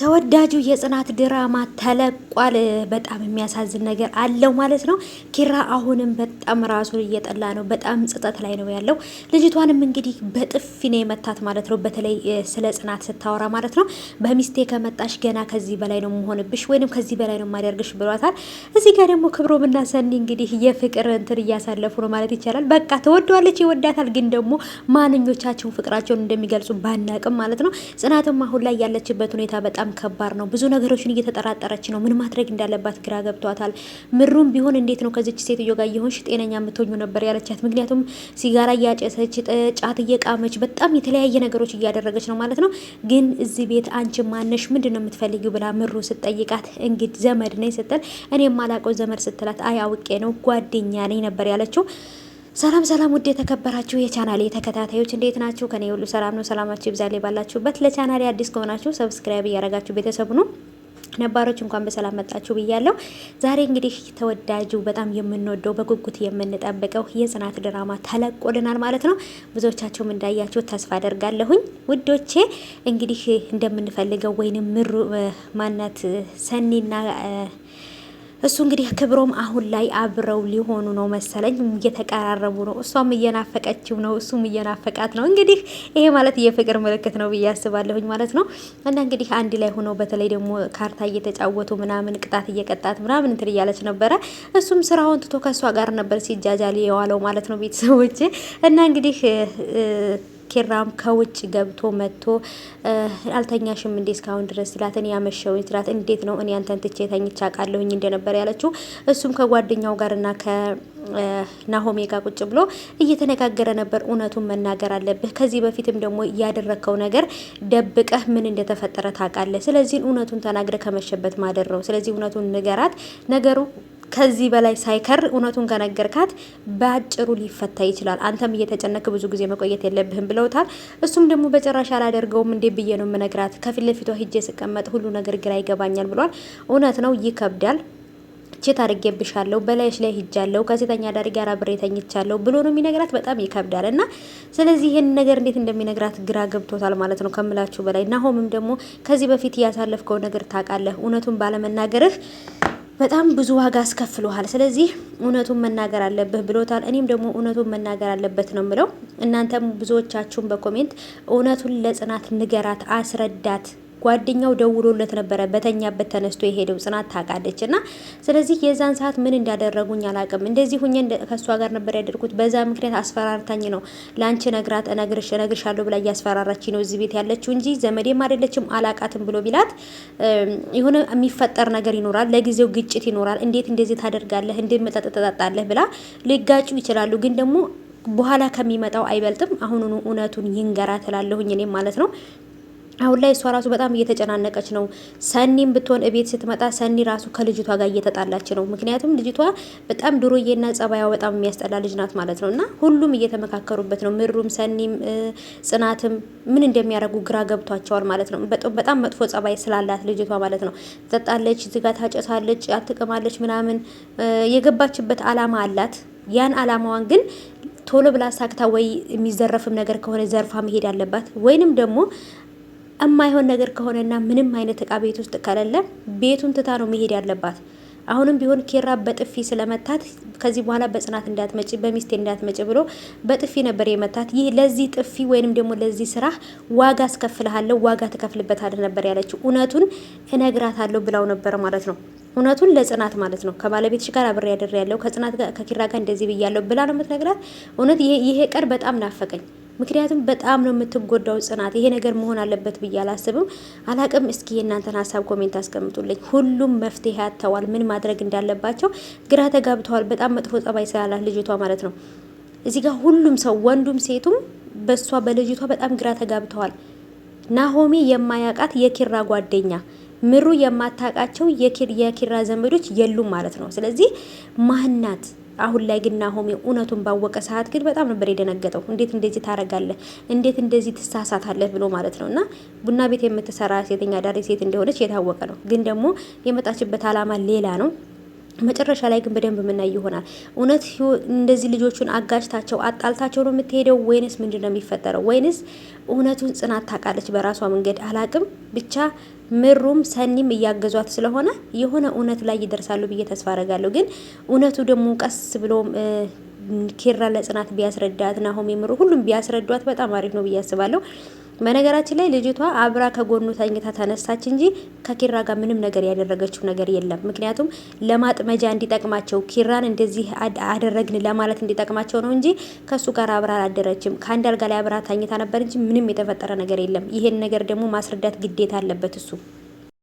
ተወዳጁ የጽናት ድራማ ተለቋል። በጣም የሚያሳዝን ነገር አለው ማለት ነው። ኪራ አሁንም በጣም ራሱን እየጠላ ነው። በጣም ጸጸት ላይ ነው ያለው። ልጅቷንም እንግዲህ በጥፊ ነው የመታት ማለት ነው። በተለይ ስለ ጽናት ስታወራ ማለት ነው። በሚስቴ ከመጣሽ ገና ከዚህ በላይ ነው መሆንብሽ፣ ወይንም ከዚህ በላይ ነው ማደርግሽ ብሏታል። እዚህ ጋር ደግሞ ክብሮምና ሰኒ እንግዲህ የፍቅር እንትን እያሳለፉ ነው ማለት ይቻላል። በቃ ተወደዋለች፣ ይወዳታል። ግን ደግሞ ማንኞቻቸው ፍቅራቸውን እንደሚገልጹ ባናቅም ማለት ነው። ጽናትም አሁን ላይ ያለችበት ሁኔታ በጣም ከባድ ነው። ብዙ ነገሮችን እየተጠራጠረች ነው። ምን ማድረግ እንዳለባት ግራ ገብቷታል። ምሩም ቢሆን እንዴት ነው ከዚች ሴትዮ ጋር የሆንሽ ጤነኛ የምትሆኙ ነበር ያለቻት። ምክንያቱም ሲጋራ እያጨሰች ጫት እየቃመች በጣም የተለያየ ነገሮች እያደረገች ነው ማለት ነው። ግን እዚህ ቤት አንቺ ማነሽ ምንድነው የምትፈልጊው ብላ ምሩ ስትጠይቃት እንግዲህ ዘመድ ነኝ ስትል እኔ የማላውቀው ዘመድ ስትላት አይ አውቄ ነው ጓደኛ ነኝ ነበር ያለችው። ሰላም ሰላም፣ ውድ የተከበራችሁ የቻናሌ ተከታታዮች እንዴት ናችሁ? ከኔ ሁሉ ሰላም ነው። ሰላማችሁ ይብዛል ባላችሁበት። ለቻናሌ አዲስ ከሆናችሁ ሰብስክራይብ እያደረጋችሁ ቤተሰቡ ነው። ነባሮች እንኳን በሰላም መጣችሁ ብያለሁ። ዛሬ እንግዲህ ተወዳጁ በጣም የምንወደው በጉጉት የምንጠብቀው የጽናት ድራማ ተለቆልናል ማለት ነው። ብዙዎቻችሁም እንዳያችሁ ተስፋ አደርጋለሁኝ ውዶቼ። እንግዲህ እንደምንፈልገው ወይንም ምሩ ማናት ሰኒና እሱ እንግዲህ ክብሮም አሁን ላይ አብረው ሊሆኑ ነው መሰለኝ። እየተቀራረቡ ነው። እሷም እየናፈቀችው ነው፣ እሱም እየናፈቃት ነው። እንግዲህ ይሄ ማለት የፍቅር ምልክት ነው ብዬ አስባለሁኝ ማለት ነው። እና እንግዲህ አንድ ላይ ሆነው በተለይ ደግሞ ካርታ እየተጫወቱ ምናምን ቅጣት እየቀጣት ምናምን እንትን እያለች ነበረ። እሱም ስራውን ትቶ ከእሷ ጋር ነበር ሲጃጃል የዋለው ማለት ነው ቤተሰቦቼ። እና እንግዲህ ኪራም ከውጭ ገብቶ መጥቶ አልተኛሽም እንዴ እስካሁን ድረስ ስላት እኔ ያመሸውኝ ስላት እንዴት ነው እኔ አንተን ትቼ ተኝቼ አውቃለሁኝ እንደነበር ያለችው። እሱም ከጓደኛው ጋርና ከናሆሜ ጋር ቁጭ ብሎ እየተነጋገረ ነበር። እውነቱን መናገር አለብህ፣ ከዚህ በፊትም ደግሞ ያደረከው ነገር ደብቀህ ምን እንደተፈጠረ ታውቃለህ። ስለዚህ እውነቱን ተናግረ ከመሸበት ማደር ነው። ስለዚህ እውነቱን ንገራት። ነገሩ ከዚህ በላይ ሳይከር እውነቱን ከነገርካት በአጭሩ ሊፈታ ይችላል። አንተም እየተጨነክ ብዙ ጊዜ መቆየት የለብህም ብለውታል። እሱም ደግሞ በጭራሽ አላደርገውም እንዴ ብዬ ነው የምነግራት፣ ከፊት ለፊቷ ሂጄ ስቀመጥ ሁሉ ነገር ግራ ይገባኛል ብሏል። እውነት ነው፣ ይከብዳል። ቼት አድርጌብሻለሁ፣ በላይሽ ላይ ሂጃለሁ፣ ከሴተኛ ዳሪ ጋር አብሬ ተኝቻለሁ ብሎ ነው የሚነግራት። በጣም ይከብዳል። እና ስለዚህ ይህን ነገር እንዴት እንደሚነግራት ግራ ገብቶታል ማለት ነው ከምላችሁ በላይ። ናሆምም ደግሞ ከዚህ በፊት ያሳለፍከው ነገር ታውቃለህ፣ እውነቱን ባለመናገርህ በጣም ብዙ ዋጋ አስከፍሏል። ስለዚህ እውነቱን መናገር አለብህ ብሎታል። እኔም ደግሞ እውነቱን መናገር አለበት ነው ምለው። እናንተም ብዙዎቻችሁን በኮሜንት እውነቱን ለጽናት ንገራት፣ አስረዳት። ጓደኛው ደውሎለት ነበረ በተኛበት ተነስቶ የሄደው ጽናት ታውቃለች። እና ስለዚህ የዛን ሰዓት ምን እንዳደረጉኝ አላውቅም። እንደዚህ ሁኜ ከሷ ጋር ነበር ያደርኩት። በዛ ምክንያት አስፈራርታኝ ነው ላንቺ ነግራት እነግርሻለሁ ብላ እያስፈራራች ነው እዚህ ቤት ያለችው እንጂ ዘመዴም አይደለችም አላቃትም ብሎ ቢላት የሆነ የሚፈጠር ነገር ይኖራል፣ ለጊዜው ግጭት ይኖራል። እንዴት እንደዚህ ታደርጋለህ፣ እንዴት መጠጥ ትጠጣለህ ብላ ሊጋጩ ይችላሉ። ግን ደግሞ በኋላ ከሚመጣው አይበልጥም። አሁኑኑ እውነቱን ይንገራት እላለሁኝ እኔም ማለት ነው። አሁን ላይ እሷ ራሱ በጣም እየተጨናነቀች ነው። ሰኒም ብትሆን እቤት ስትመጣ ሰኒ ራሱ ከልጅቷ ጋር እየተጣላች ነው። ምክንያቱም ልጅቷ በጣም ድሮዬና ጸባያው በጣም የሚያስጠላ ልጅ ናት ማለት ነው። እና ሁሉም እየተመካከሩበት ነው። ምሩም፣ ሰኒም፣ ጽናትም ምን እንደሚያደርጉ ግራ ገብቷቸዋል ማለት ነው። በጣም መጥፎ ጸባይ ስላላት ልጅቷ ማለት ነው። ትጠጣለች፣ ዝጋ ታጨሳለች፣ አትቅማለች ምናምን። የገባችበት አላማ አላት። ያን አላማዋን ግን ቶሎ ብላ ሳክታ ወይ የሚዘረፍም ነገር ከሆነ ዘርፋ መሄድ አለባት ወይንም ደግሞ እማይሆን ነገር ከሆነና ምንም አይነት እቃ ቤት ውስጥ ከሌለ ቤቱን ትታ ነው መሄድ ያለባት። አሁንም ቢሆን ኪራ በጥፊ ስለመታት ከዚህ በኋላ በጽናት እንዳትመጪ በሚስቴ እንዳትመጪ ብሎ በጥፊ ነበር የመታት። ይህ ለዚህ ጥፊ ወይንም ደግሞ ለዚህ ስራ ዋጋ አስከፍልሃለሁ፣ ዋጋ ትከፍልበታለህ ነበር ያለችው። እውነቱን እነግራታለሁ ብላው ነበር ማለት ነው። እውነቱን ለጽናት ማለት ነው። ከባለቤትሽ ጋር አብሬ ያደር ያለው ከጽናት ጋር ከኪራ ጋር እንደዚህ ብያለሁ ብላ ነው የምትነግራት። እውነት ይሄ ቀር በጣም ናፈቀኝ። ምክንያቱም በጣም ነው የምትጎዳው ጽናት። ይሄ ነገር መሆን አለበት ብዬ አላስብም። አላቅም። እስኪ የእናንተን ሀሳብ ኮሜንት አስቀምጡልኝ። ሁሉም መፍትሄ አጥተዋል። ምን ማድረግ እንዳለባቸው ግራ ተጋብተዋል። በጣም መጥፎ ጸባይ ስላላት ልጅቷ ማለት ነው። እዚህ ጋር ሁሉም ሰው ወንዱም ሴቱም በሷ በልጅቷ በጣም ግራ ተጋብተዋል። ናሆሚ የማያውቃት የኪራ ጓደኛ፣ ምሩ የማታውቃቸው የኪራ ዘመዶች የሉም ማለት ነው። ስለዚህ ማህናት አሁን ላይ ግን ናሆሚ እውነቱን ባወቀ ሰዓት ግን በጣም ነበር የደነገጠው። እንዴት እንደዚህ ታረጋለህ፣ እንዴት እንደዚህ ትሳሳታለህ ብሎ ማለት ነው። እና ቡና ቤት የምትሰራ ሴተኛ ዳሪ ሴት እንደሆነች የታወቀ ነው። ግን ደግሞ የመጣችበት አላማ ሌላ ነው። መጨረሻ ላይ ግን በደንብ የምናይ ይሆናል። እውነት እንደዚህ ልጆቹን አጋጭታቸው አጣልታቸው ነው የምትሄደው ወይንስ ምንድነው የሚፈጠረው? ወይንስ እውነቱን ጽናት ታውቃለች በራሷ መንገድ አላቅም። ብቻ ምሩም ሰኒም እያገዟት ስለሆነ የሆነ እውነት ላይ ይደርሳሉ ብዬ ተስፋ አረጋለሁ። ግን እውነቱ ደግሞ ቀስ ብሎም ኪራ ለጽናት ቢያስረዳት ናሆም የምሩ ሁሉም ቢያስረዷት በጣም አሪፍ ነው ብዬ አስባለሁ። በነገራችን ላይ ልጅቷ አብራ ከጎኑ ተኝታ ተነሳች እንጂ ከኪራ ጋር ምንም ነገር ያደረገችው ነገር የለም። ምክንያቱም ለማጥመጃ እንዲጠቅማቸው ኪራን እንደዚህ አደረግን ለማለት እንዲጠቅማቸው ነው እንጂ ከሱ ጋር አብራ አላደረችም። ከአንድ አልጋ ላይ አብራ ተኝታ ነበር እንጂ ምንም የተፈጠረ ነገር የለም። ይሄን ነገር ደግሞ ማስረዳት ግዴታ አለበት እሱ።